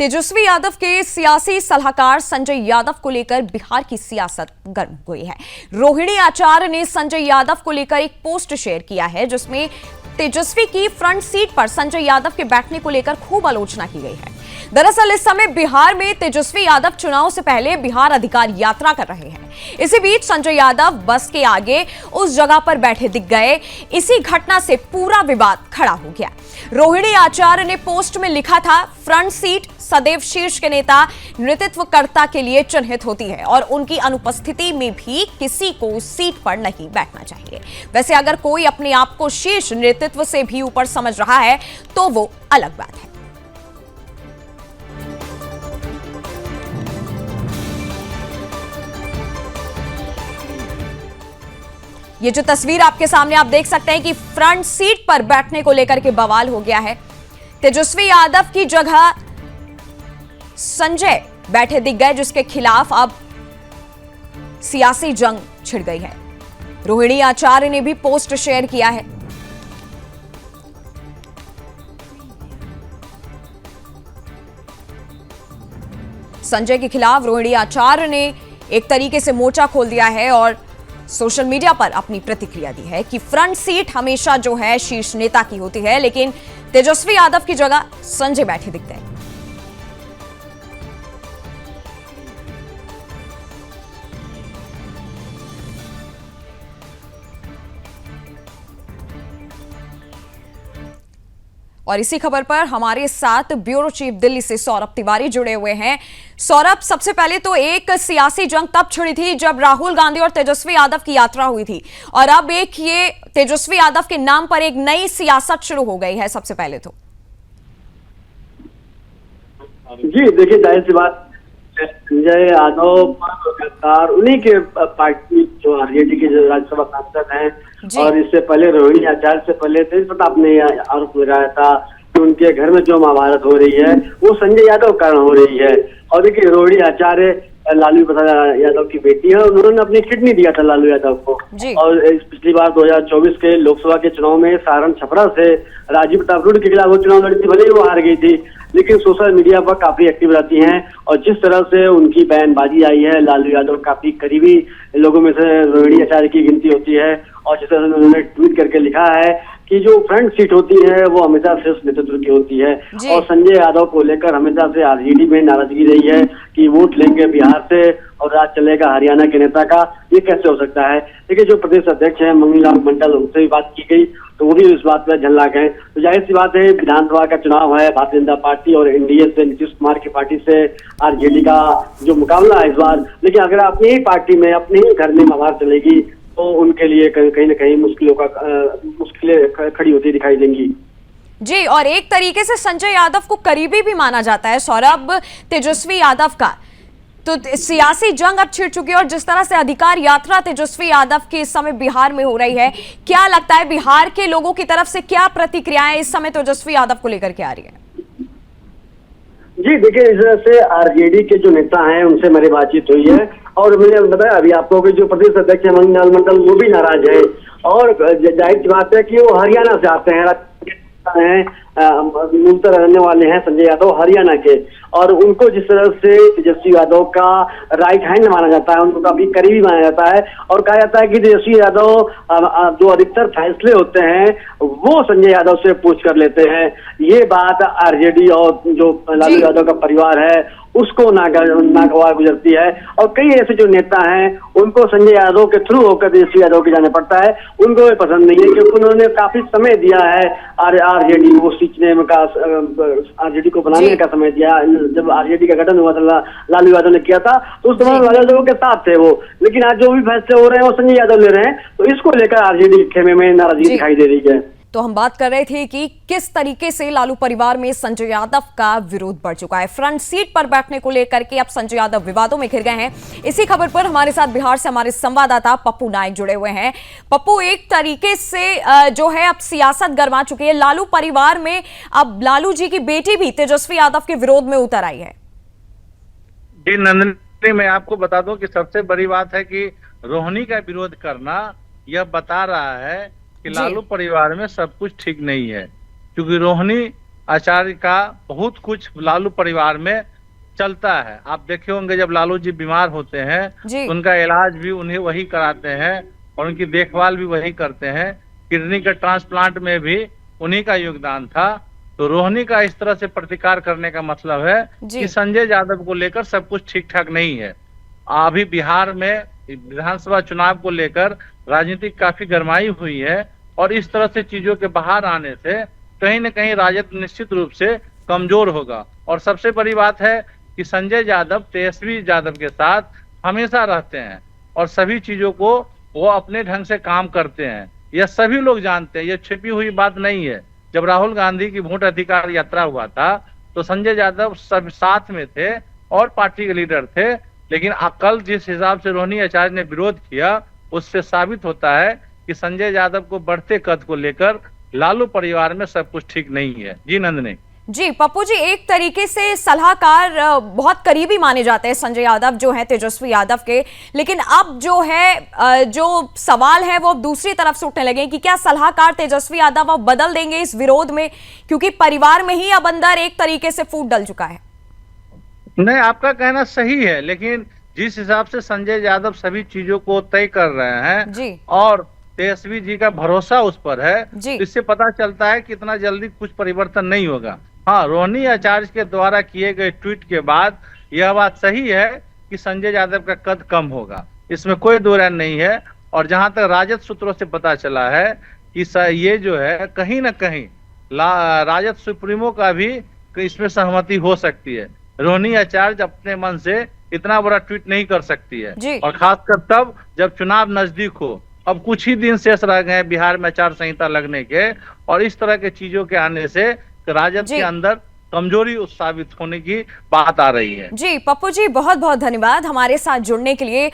तेजस्वी यादव के सियासी सलाहकार संजय यादव को लेकर बिहार की सियासत गर्म हुई है। रोहिणी आचार्य ने संजय यादव को लेकर एक पोस्ट शेयर किया है जिसमें तेजस्वी की फ्रंट सीट पर संजय यादव के बैठने को लेकर खूब आलोचना की गई है। दरअसल इस समय बिहार में तेजस्वी यादव चुनाव से पहले बिहार अधिकार यात्रा कर रहे हैं। इसी बीच संजय यादव बस के आगे उस जगह पर बैठे दिख गए। इसी घटना से पूरा विवाद खड़ा हो गया। रोहिणी आचार्य ने पोस्ट में लिखा था, फ्रंट सीट सदैव शीर्ष के नेता नेतृत्वकर्ता के लिए चिन्हित होती है और उनकी अनुपस्थिति में भी किसी को उस सीट पर नहीं बैठना चाहिए। वैसे अगर कोई अपने आप को शीर्ष नेतृत्व से भी ऊपर समझ रहा है तो वो अलग बात है। ये जो तस्वीर आपके सामने आप देख सकते हैं कि फ्रंट सीट पर बैठने को लेकर के बवाल हो गया है। तेजस्वी यादव की जगह संजय बैठे दिख गए जिसके खिलाफ अब सियासी जंग छिड़ गई है। रोहिणी आचार्य ने भी पोस्ट शेयर किया है। संजय के खिलाफ रोहिणी आचार्य ने एक तरीके से मोर्चा खोल दिया है और सोशल मीडिया पर अपनी प्रतिक्रिया दी है कि फ्रंट सीट हमेशा जो है शीर्ष नेता की होती है, लेकिन तेजस्वी यादव की जगह संजय बैठे दिखते हैं। और इसी खबर पर हमारे साथ ब्यूरो चीफ दिल्ली से सौरभ तिवारी जुड़े हुए हैं। सौरभ, सबसे पहले तो एक सियासी जंग तब छिड़ी थी जब राहुल गांधी और तेजस्वी यादव की यात्रा हुई थी, और अब एक ये तेजस्वी यादव के नाम पर एक नई सियासत शुरू हो गई है। सबसे पहले तो जी देखिए, जाहिर सी बात, संजय यादव गिरफ्तार उन्हीं के पार्टी जो आरजेडी के जो राज्यसभा सांसद हैं, और इससे पहले रोहिणी आचार्य से पहले तेज प्रताप ने आरोप लगाया था कि उनके घर में जो महाभारत हो रही है वो संजय यादव कारण हो रही है। और देखिए, रोहिणी आचार्य लालू प्रसाद यादव की बेटी है, उन्होंने अपनी किडनी दिया था लालू यादव को। और पिछली बार 2024 के लोकसभा के चुनाव में सारण छपरा से राजीव प्रताप रूडी के खिलाफ वो चुनाव लड़ी थी, भले ही वो हार गई थी, लेकिन सोशल मीडिया पर काफी एक्टिव रहती हैं। और जिस तरह से उनकी बयानबाजी आई है, लालू यादव काफी करीबी लोगों में से रोहिणी आचार्य की गिनती होती है। और जिस तरह से उन्होंने ट्वीट करके लिखा है कि जो फ्रंट सीट होती है वो हमेशा शीर्ष नेतृत्व की होती है। और संजय यादव को लेकर हमेशा से आरजेडी में नाराजगी रही है कि वोट लेंगे बिहार से और राज चलेगा हरियाणा के नेता का। ये कैसे हो सकता है? देखिए, जो प्रदेश अध्यक्ष हैं मंगनी लाल मंडल, उनसे भी बात की गई तो वो भी इस बात पर झल्ला गए। तो जाहिर सी बात है, विधानसभा का चुनाव है, भारतीय जनता पार्टी और एनडीए से नीतीश कुमार की पार्टी से आरजेडी का जो मुकाबला है इस बार। लेकिन अगर अपनी ही पार्टी में अपने ही घर में महाभारत चलेगी तो उनके लिए कहीं ना कहीं मुश्किलें खड़ी होती दिखाई देंगी। जी, और एक तरीके से संजय यादव को करीबी भी माना जाता है सौरभ तेजस्वी यादव का। तो सियासी जंग अब छिड़ चुकी है और जिस तरह से अधिकार यात्रा तेजस्वी यादव की इस समय बिहार में हो रही है, क्या लगता है बिहार के लोगों की तरफ से क्या प्रतिक्रियाएं इस समय तेजस्वी यादव को लेकर के आ रही है? जी देखिए, इस तरह से आरजेडी के जो नेता हैं उनसे मेरी बातचीत हुई है और मैंने बताया अभी आपको कि जो प्रदेश अध्यक्ष है मंगनी लाल मंडल वो भी नाराज है। और जाहिर सी बात है कि वो हरियाणा से आते हैं, मूलतः रहने वाले हैं संजय यादव हरियाणा के, और उनको जिस तरह से तेजस्वी यादव का राइट हैंड माना जाता है, उनको काफी करीबी माना जाता है। और कहा जाता है कि तेजस्वी यादव जो अधिकतर फैसले होते हैं वो संजय यादव से पूछ कर लेते हैं। ये बात आरजेडी और जो लालू यादव का परिवार है उसको नागवार गुजरती है। और कई ऐसे जो नेता हैं उनको संजय यादव के थ्रू होकर तेजस्वी यादव के जाना पड़ता है, उनको ये पसंद नहीं है क्योंकि उन्होंने काफी समय दिया है आरजेडी को सींचने का, आरजेडी को बनाने का समय दिया। जब आरजेडी का गठन हुआ था लालू यादव ने किया था तो उस समय लालू यादव के साथ थे वो, लेकिन आज जो भी फैसले हो रहे हैं वो संजय यादव ले रहे हैं, तो इसको लेकर आरजेडी के खेमे में नाराजगी दिखाई दे रही है। तो हम बात कर रहे थे कि किस तरीके से लालू परिवार में संजय यादव का विरोध बढ़ चुका है। फ्रंट सीट पर बैठने को लेकर के अब संजय यादव विवादों में घिर गए हैं। इसी खबर पर हमारे साथ बिहार से हमारे संवाददाता पप्पू नायक जुड़े हुए हैं। पप्पू, एक तरीके से जो है अब सियासत गरमा चुकी है लालू परिवार में। अब लालू जी की बेटी भी तेजस्वी यादव के विरोध में उतर आई है। जी नंदिनी, मैं आपको बता दूं कि सबसे बड़ी बात है कि रोहिणी का विरोध करना यह बता रहा है कि लालू परिवार में सब कुछ ठीक नहीं है, क्योंकि रोहिणी आचार्य का बहुत कुछ लालू परिवार में चलता है। आप देखे होंगे जब लालू जी बीमार होते हैं जी। तो उनका इलाज भी उन्हें वही कराते हैं और उनकी देखभाल भी वही करते हैं। किडनी के ट्रांसप्लांट में भी उन्हीं का योगदान था। तो रोहिणी का इस तरह से प्रतिकार करने का मतलब है जी। कि संजय यादव को लेकर सब कुछ ठीक ठाक नहीं है। अभी बिहार में विधानसभा चुनाव को लेकर राजनीति काफी गरमाई हुई है और इस तरह से चीजों के बाहर आने से कहीं न कहीं राजद निश्चित रूप से कमजोर होगा। और सबसे बड़ी बात है कि संजय यादव तेजस्वी यादव के साथ हमेशा रहते हैं और सभी चीजों को वो अपने ढंग से काम करते हैं। यह सभी लोग जानते हैं, यह छिपी हुई बात नहीं है। जब राहुल गांधी की वोट अधिकार यात्रा हुआ था तो संजय यादव सब साथ में थे और पार्टी के लीडर थे, लेकिन कल जिस हिसाब से रोहिणी आचार्य ने विरोध किया उससे साबित होता है कि संजय यादव को बढ़ते कद को लेकर लालू परिवार में सब कुछ ठीक नहीं है। जी नंदनी। जी पप्पू जी, एक तरीके से सलाहकार बहुत करीबी माने जाते हैं संजय यादव जो है तेजस्वी यादव के, लेकिन अब जो है जो सवाल है वो अब दूसरी तरफ से उठने लगे कि क्या सलाहकार तेजस्वी यादव अब बदल देंगे इस विरोध में, क्योंकि परिवार में ही अब अंदर एक तरीके से फूट डल चुका है। नहीं, आपका कहना सही है, लेकिन जिस हिसाब से संजय यादव सभी चीजों को तय कर रहे हैं जी। और तेजस्वी जी का भरोसा उस पर है, जी। तो इससे पता चलता है कि इतना जल्दी कुछ परिवर्तन नहीं होगा। हाँ, रोहिणी आचार्य के द्वारा किए गए ट्वीट के बाद यह बात सही है कि संजय यादव का कद कम होगा, इसमें कोई दो राय नहीं है। और जहां तक राजद सूत्रों से पता चला है कि ये जो है कहीं ना कहीं राजद सुप्रीमो का भी इसमें सहमति हो सकती है। रोहिणी आचार्य अपने मन से इतना बड़ा ट्वीट नहीं कर सकती है, और खासकर तब जब चुनाव नजदीक हो। अब कुछ ही दिन शेष रह गए बिहार में आचार संहिता लगने के, और इस तरह के चीजों के आने से राजद के अंदर कमजोरी साबित होने की बात आ रही है। जी पप्पू जी, बहुत बहुत धन्यवाद हमारे साथ जुड़ने के लिए।